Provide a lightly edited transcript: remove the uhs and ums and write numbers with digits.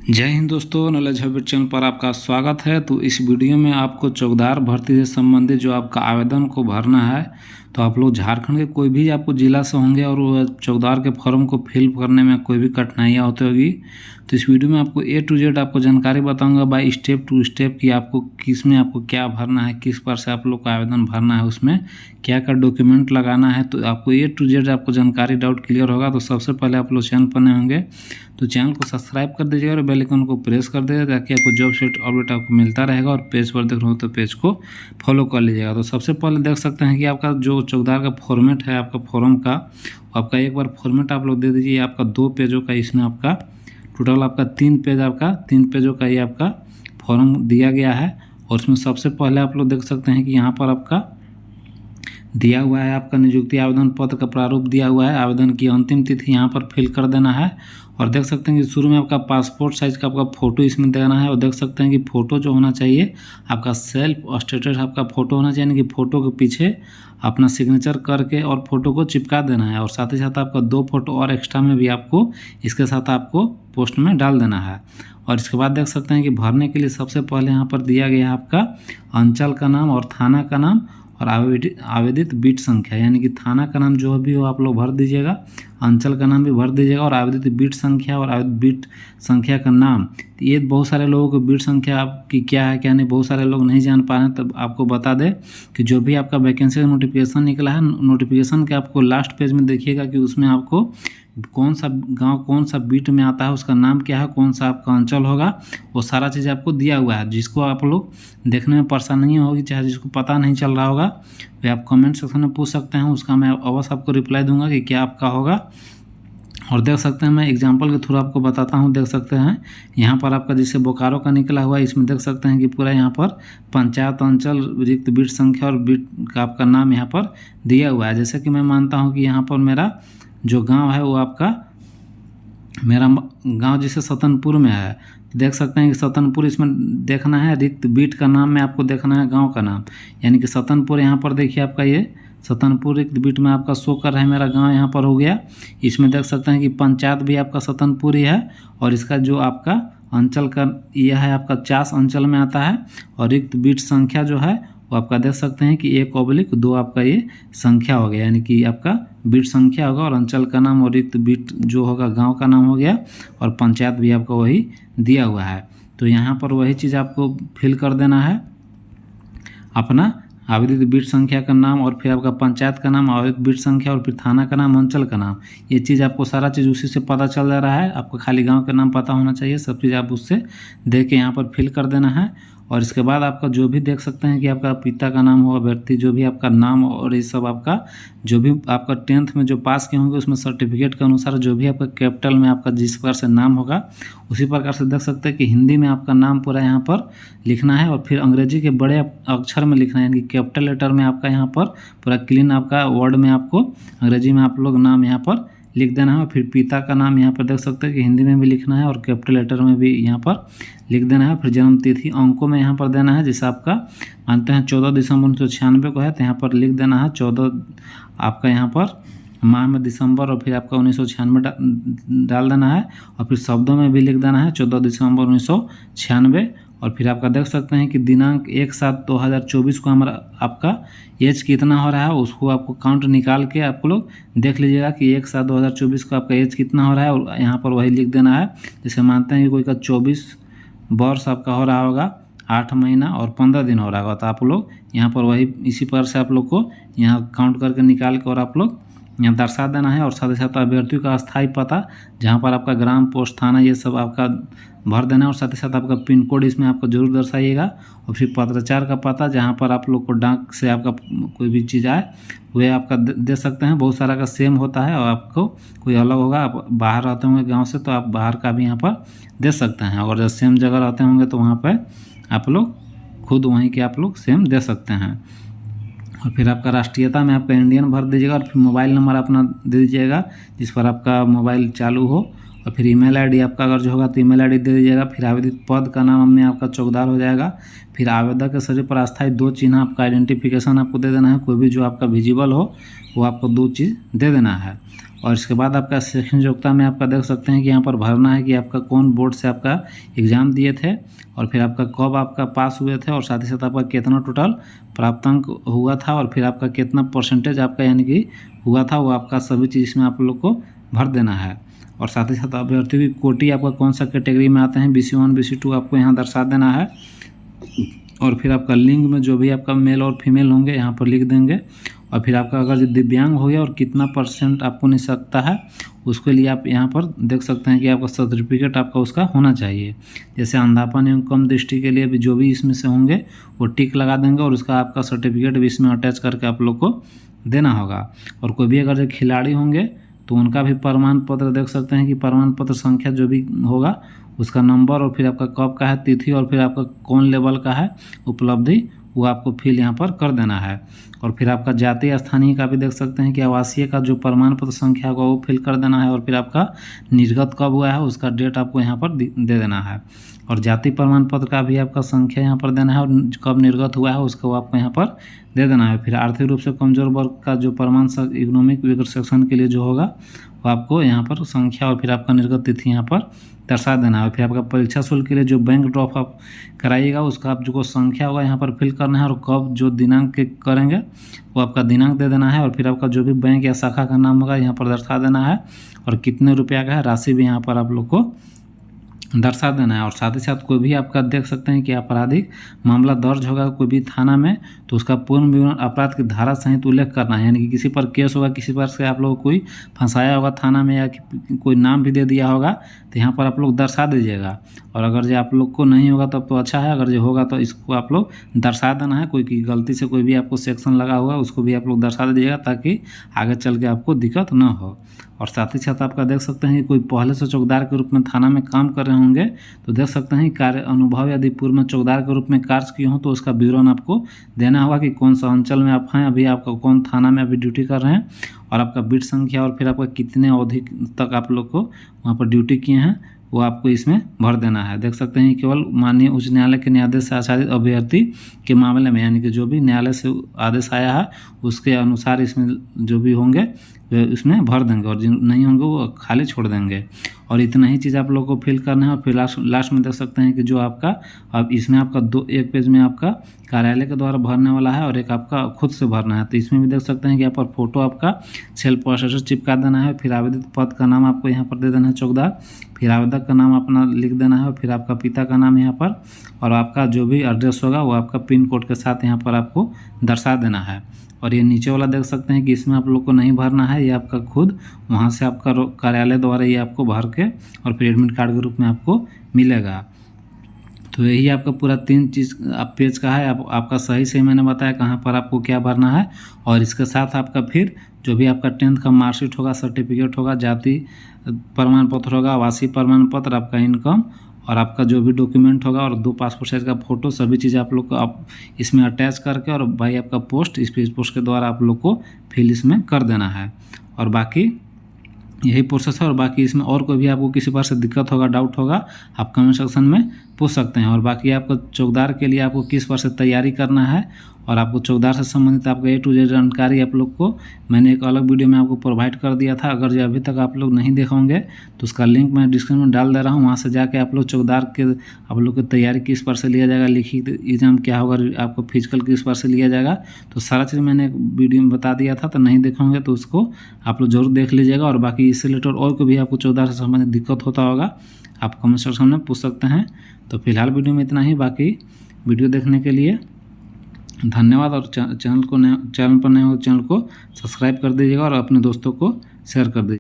जय हिंद दोस्तों, knowledge habit channel पर आपका स्वागत है। तो इस वीडियो में आपको चौकीदार भर्ती से संबंधित जो आपका आवेदन को भरना है, तो आप लोग झारखंड के कोई भी आपको जिला से होंगे और वो चौकीदार के फॉर्म को फिल करने में कोई भी कठिनाइयाँ होती होगी, तो इस वीडियो में आपको A to Z आपको जानकारी बताऊंगा बाय स्टेप टू स्टेप कि आपको किस में आपको क्या भरना है, किस पर से आप लोग का आवेदन भरना है, उसमें क्या क्या डॉक्यूमेंट लगाना है। तो आपको A to Z आपको जानकारी डाउट क्लियर होगा। तो सबसे पहले आप लोग चैनल पर नए होंगे तो चैनल को सब्सक्राइब कर दीजिएगा और बेल आइकन को प्रेस कर दीजिएगा ताकि आपको जॉब से अपडेट आपको मिलता रहेगा। और पेज पर देख रहे हो तो पेज को फॉलो कर लीजिएगा। तो सबसे पहले देख सकते हैं कि आपका जो चौकीदार का फॉर्मेट है आपका फॉर्म का, आपका एक बार फॉर्मेट आप लोग दे दीजिए। आपका 2 पेजों का इसमें आपका टोटल आपका 3 पेजों का ये आपका फॉर्म दिया गया है। और उसमें सबसे पहले आप लोग देख सकते हैं कि यहाँ पर आपका दिया हुआ है आपका नियुक्ति आवेदन पत्र का प्रारूप दिया हुआ है। आवेदन की अंतिम तिथि यहाँ पर फिल कर देना है। और देख सकते हैं कि शुरू में आपका पासपोर्ट साइज का आपका फ़ोटो इसमें देना है। और देख सकते हैं कि फ़ोटो जो होना चाहिए आपका सेल्फ स्टेटस आपका फ़ोटो होना चाहिए, यानी कि फ़ोटो के पीछे अपना सिग्नेचर करके और फ़ोटो को चिपका देना है। और साथ ही साथ आपका 2 फोटो और एक्स्ट्रा में भी आपको इसके साथ आपको पोस्ट में डाल देना है। और इसके बाद देख सकते हैं कि भरने के लिए सबसे पहले यहाँ पर दिया गया है आपका अंचल का नाम और थाना का नाम और आवेदित बीट संख्या, यानी कि थाना का नाम जो भी हो आप लोग भर दीजिएगा, अंचल का नाम भी भर दीजिएगा और आवेदित बीट संख्या और आवेदित बीट संख्या का नाम। तो ये बहुत सारे लोगों को बीट संख्या आपकी क्या है क्या नहीं बहुत सारे लोग नहीं जान पा रहे हैं। तब आपको बता दें कि जो भी आपका वैकेंसी का नोटिफिकेशन निकला है, नोटिफिकेशन के आपको लास्ट पेज में देखिएगा कि उसमें आपको कौन सा गांव कौन सा बीट में आता है, उसका नाम क्या है, कौन सा आपका अंचल होगा, वो सारा चीज़ आपको दिया हुआ है। जिसको आप लोग देखने में परेशानी होगी, चाहे जिसको पता नहीं चल रहा होगा, वे आप कमेंट सेक्शन में पूछ सकते हैं। उसका मैं अवश्य आपको रिप्लाई दूंगा कि क्या आपका होगा। और देख सकते हैं मैं एग्जांपल के थ्रू आपको बताता हूं। देख सकते हैं यहाँ पर आपका जैसे बोकारो का निकला हुआ है, इसमें देख सकते हैं कि पूरा यहाँ पर पंचायत अंचल रिक्त बीट संख्या और बीट का आपका नाम यहाँ पर दिया हुआ है। जैसे कि मैं मानता हूँ कि यहाँ पर मेरा जो गांव है वो आपका मेरा गांव जैसे सतनपुर में है, देख सकते हैं कि सतनपुर इसमें देखना है, रिक्त बीट का नाम में आपको देखना है गांव का नाम, यानी कि सतनपुर यहाँ पर देखिए आपका ये सतनपुर रिक्त बीट में आपका शो कर रहा है, मेरा गांव यहाँ पर हो गया। इसमें देख सकते हैं कि पंचायत भी आपका सतनपुर ही है और इसका जो आपका अंचल का यह है आपका 50 अंचल में आता है। और रिक्त बीट संख्या जो है वो आपका देख सकते हैं कि 1/2 आपका ये संख्या हो गया, यानी कि आपका बीट संख्या होगा और अंचल का नाम और रिक्त बीट जो होगा गांव का नाम हो गया और पंचायत भी आपका वही दिया हुआ है। तो यहाँ पर वही चीज़ आपको फिल कर देना है, अपना आवेदित बीट संख्या का नाम और फिर आपका पंचायत का नाम, आवेदित बीट संख्या और फिर थाना का नाम, अंचल का नाम। ये चीज़ आपको सारा चीज़ उसी से पता चल जा रहा है। आपको खाली गांव का नाम पता होना चाहिए, सब चीज़ आप उससे देख के यहाँ पर फिल कर देना है। और इसके बाद आपका जो भी देख सकते हैं कि आपका पिता का नाम हो, अभ्यर्थी जो भी आपका नाम और ये सब आपका जो भी आपका 10th में जो पास किए होंगे उसमें सर्टिफिकेट के अनुसार जो भी आपका कैपिटल में आपका जिस प्रकार से नाम होगा उसी प्रकार से देख सकते हैं कि हिंदी में आपका नाम पूरा यहाँ पर लिखना है और फिर अंग्रेजी के बड़े अक्षर में लिखना है, यानी कि कैपिटल लेटर में आपका यहाँ पर पूरा क्लीन आपका वर्ड में आपको अंग्रेजी में आप लोग नाम यहाँ पर लिख देना है। और फिर पिता का नाम यहाँ पर देख सकते हैं कि हिंदी में भी लिखना है और कैपिटल लेटर में भी यहाँ पर लिख देना है। फिर जन्म तिथि अंकों में यहाँ पर देना है, जैसे आपका मानते हैं 14 दिसंबर 1996 को है तो यहाँ पर लिख देना है 14 आपका यहाँ पर माह में दिसंबर और फिर आपका 1996 डाल देना है। और फिर शब्दों में भी लिख देना है 14 दिसंबर 1996। और फिर आपका देख सकते हैं कि दिनांक 1/7/2024 को हमारा आपका एज कितना हो रहा है उसको आपको काउंट निकाल के आप लोग देख लीजिएगा कि 1/7/2024 को आपका एज कितना हो रहा है और यहाँ पर वही लिख देना है। जैसे मानते हैं कि कोई का 24 वर्ष आपका हो रहा होगा, 8 महीना और 15 दिन हो रहा होगा, तो आप लोग यहाँ पर वही इसी प्रकार से आप लोग को यहाँ काउंट करके निकाल के और आप लोग यहाँ दर्शा देना है। और साथ ही साथ अभ्यर्थियों का अस्थायी पता जहाँ पर आपका ग्राम पोस्ट थाना ये सब आपका भर देना है। और साथ ही साथ आपका पिन कोड इसमें आपको जरूर दर्शाइएगा। और फिर पत्राचार का पता जहाँ पर आप लोग को डाक से आपका कोई भी चीज़ आए वे आपका दे सकते हैं। बहुत सारा का सेम होता है और आपको कोई अलग होगा, आप बाहर रहते होंगे गाँव से तो आप बाहर का भी यहाँ पर दे सकते हैं। और जब सेम जगह रहते होंगे तो वहाँ पर आप लोग खुद वहीं के आप लोग सेम दे सकते हैं। और फिर आपका राष्ट्रीयता में आपका इंडियन भर दीजिएगा और फिर मोबाइल नंबर अपना दे दीजिएगा जिस पर आपका मोबाइल चालू हो। और फिर ईमेल आईडी आपका अगर जो होगा तो ईमेल आईडी दे दीजिएगा। फिर आवेदित पद का नाम में आपका चौकीदार हो जाएगा। फिर आवेदक के शरीर पर अस्थायी 2 चिन्ह आपका आइडेंटिफिकेशन आपको दे देना है, कोई भी जो आपका विजिबल हो वो आपको 2 चीज़ दे देना है। और इसके बाद आपका शैक्षणिक योग्यता में आपका देख सकते हैं कि यहाँ पर भरना है कि आपका कौन बोर्ड से आपका एग्ज़ाम दिए थे और फिर आपका कब आपका पास हुए थे और साथ ही साथ आपका कितना टोटल प्राप्तांक हुआ था और फिर आपका कितना परसेंटेज आपका यानी कि हुआ था, वो आपका सभी चीज़ इसमें आप लोग को भर देना है। और साथ ही साथ अभ्यर्थियों की कोटि आपका कौन सा कैटेगरी में आते हैं, BC1 BC2 आपको यहाँ दर्शा देना है। और फिर आपका लिंग में जो भी आपका मेल और फीमेल होंगे यहाँ पर लिख देंगे। और फिर आपका अगर जो दिव्यांग हो गया और कितना परसेंट आपको नहीं सकता है उसके लिए आप यहाँ पर देख सकते हैं कि आपका सर्टिफिकेट आपका उसका होना चाहिए। जैसे अंधापन एवं कम दृष्टि के लिए भी जो भी इसमें से होंगे वो टिक लगा देंगे और उसका आपका सर्टिफिकेट भी इसमें अटैच करके आप लोग को देना होगा। और कोई भी अगर जो खिलाड़ी होंगे तो उनका भी प्रमाण पत्र देख सकते हैं कि प्रमाण पत्र संख्या जो भी होगा उसका नंबर और फिर आपका कब का है, तिथि और फिर आपका कौन लेवल का है उपलब्धि, वो आपको फिल यहाँ पर कर देना है। और फिर आपका जातीय स्थानीय का भी देख सकते हैं कि आवासीय का जो प्रमाण पत्र संख्या होगा वो फिल कर देना है। और फिर आपका निर्गत कब हुआ है उसका डेट आपको यहाँ पर दे देना है। और जाति प्रमाण पत्र का भी आपका संख्या यहाँ पर देना है और कब निर्गत हुआ है उसको आपको यहाँ पर दे देना है। फिर आर्थिक रूप से कमजोर वर्ग का जो प्रमाण इकोनॉमिक वीकर सेक्शन के लिए जो होगा वो आपको यहाँ पर संख्या और फिर आपका निर्गत तिथि यहाँ पर दर्शा देना है। और फिर आपका परीक्षा शुल्क के लिए जो बैंक ड्रॉप आप कराइएगा उसका आप जो संख्या होगा यहाँ पर फिल करना है और कब जो दिनांक करेंगे वो आपका दिनांक दे देना है। और फिर आपका जो भी बैंक या शाखा का नाम होगा यहाँ पर दर्शा देना है और कितने रुपया का है राशि भी यहाँ पर आप लोग को दर्शा देना है। और साथ ही साथ कोई भी आपका देख सकते हैं कि आपराधिक मामला दर्ज होगा कोई भी थाना में तो उसका पूर्ण विवरण अपराध की धारा सहित उल्लेख करना है। यानी कि किसी पर केस होगा, किसी पर से आप लोग कोई फंसाया होगा थाना में या कोई नाम भी दे दिया होगा तो यहाँ पर आप लोग दर्शा दीजिएगा। और अगर जो आप लोग को नहीं होगा तब तो अच्छा है, अगर जो होगा तो इसको आप लोग दर्शा देना है। कोई की गलती से कोई भी आपको सेक्शन लगा हुआ उसको भी आप लोग दर्शा दीजिएगा ताकि आगे चल के आपको दिक्कत न हो। और साथ ही साथ आपका देख सकते हैं कि कोई पहले से चौकीदार के रूप में थाना में काम कर रहे होंगे तो देख सकते हैं कार्य अनुभव यदि पूर्व में चौकीदार के रूप में कार्य किए हों तो उसका विवरण आपको देना होगा कि कौन सा अंचल में आप हैं, अभी आपका कौन थाना में अभी ड्यूटी कर रहे हैं और आपका बिट संख्या और फिर आपका कितने अवधि तक आप लोग को वहाँ पर ड्यूटी किए हैं वो आपको इसमें भर देना है। देख सकते हैं केवल माननीय उच्च न्यायालय के न्यायाधीश से आच्छादित अभ्यर्थी के मामले में यानी कि जो भी न्यायालय से आदेश आया है उसके अनुसार इसमें जो भी होंगे इसमें भर देंगे और जिन नहीं होंगे वो खाली छोड़ देंगे। और इतना ही चीज़ आप लोगों को फिल करना है। और फिर लास्ट में देख सकते हैं कि जो आपका अब इसमें आपका एक पेज में आपका कार्यालय के द्वारा भरने वाला है और एक आपका खुद से भरना है। तो इसमें भी देख सकते हैं कि यहाँ पर फोटो आपका सेल्फ प्रोसेसर चिपका देना है। फिर आवेदित पद का नाम आपको यहाँ पर दे देना है चौकीदार, फिर आवेदक का नाम अपना लिख देना है और फिर आपका पिता का नाम यहाँ पर और आपका जो भी एड्रेस होगा वो आपका पिन कोड के साथ यहाँ पर आपको दर्शा देना है। और ये नीचे वाला देख सकते हैं कि इसमें आप लोग को नहीं भरना है, ये आपका खुद वहाँ से आपका कार्यालय द्वारा ये आपको भर के और फिर एडमिट कार्ड के रूप में आपको मिलेगा। तो यही आपका पूरा 3 चीज़ आप पेज का है। आपका सही मैंने बताया कहाँ पर आपको क्या भरना है। और इसके साथ आपका फिर जो भी आपका 10th का मार्कशीट होगा, सर्टिफिकेट होगा, जाति प्रमाण पत्र होगा, आवासीय प्रमाण पत्र, आपका इनकम और आपका जो भी डॉक्यूमेंट होगा और 2 पासपोर्ट साइज का फ़ोटो, सभी चीज़ आप लोग को आप इसमें अटैच करके और भाई आपका पोस्ट स्पीड पोस्ट के द्वारा आप लोग को फिल इसमें कर देना है। और बाकी यही प्रोसेस है। और बाकी इसमें और कोई भी आपको किसी बार से दिक्कत होगा, डाउट होगा, आप कमेंट सेक्शन में पूछ सकते हैं। और बाकी आपको चौकीदार के लिए आपको किस बार से तैयारी करना है और आपको चौकीदार से संबंधित आपका A to Z जानकारी आप लोग को मैंने एक अलग वीडियो में आपको प्रोवाइड कर दिया था। अगर जो अभी तक आप लोग नहीं देखे होंगे तो उसका लिंक मैं डिस्क्रिप्शन में डाल दे रहा हूँ, वहाँ से जाके आप लोग चौकीदार के आप लोग की तैयारी किस बार से लिया जाएगा, लिखित एग्जाम क्या होगा, आपको फिजिकल किस बार से लिया जाएगा, तो सारा चीज़ मैंने एक वीडियो में बता दिया था। तो नहीं देखे होंगे तो उसको आप लोग जरूर देख लीजिएगा। और बाकी इससे रिलेटेड और कोई भी आपको चौकीदार से संबंधित दिक्कत होता होगा आप कमेंट सेक्शन में पूछ सकते हैं। तो फिलहाल वीडियो में इतना ही। बाकी वीडियो देखने के लिए धन्यवाद। और चैनल पर नए हो चैनल को सब्सक्राइब कर दीजिएगा और अपने दोस्तों को शेयर कर दीजिए।